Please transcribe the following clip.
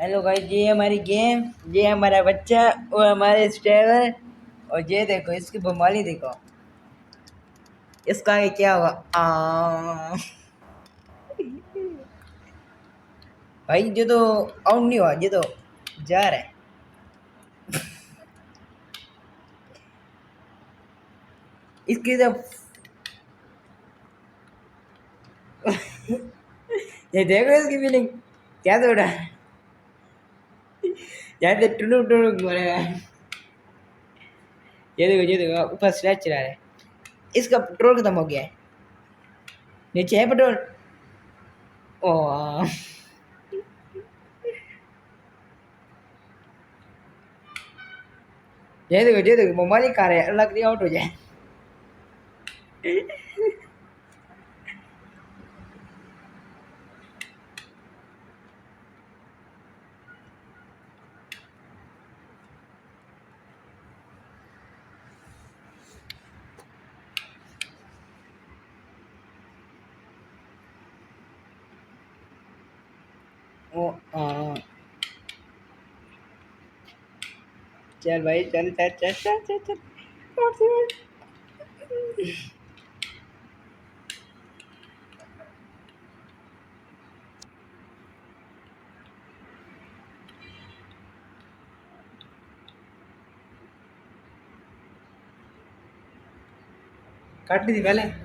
Hello guys, ये हमारी game, ये हमारा बच्चा और हमारे स्टेवर। और ये देखो इसकी बवाली देखो, इसका आगे क्या हुआ। भाई ये तो आउट नहीं हुआ, ये तो जा रहा है। इसकी तो ये देखो इसकी फीलिंग क्या थोड़ा यहाँ से टुनुक टुनुक मरेगा। ये देखो ऊपर स्ट्रेच चला रहा है। इसका पेट्रोल खत्म हो गया है, नीचे है पेट्रोल। ओ ये देखो मोबाइल ही खा रहे हैं, अल्लाह के लिए आउट हो जाए। ओ चल भाई, चल चल चल चल चल चल, काट ली थी पहले।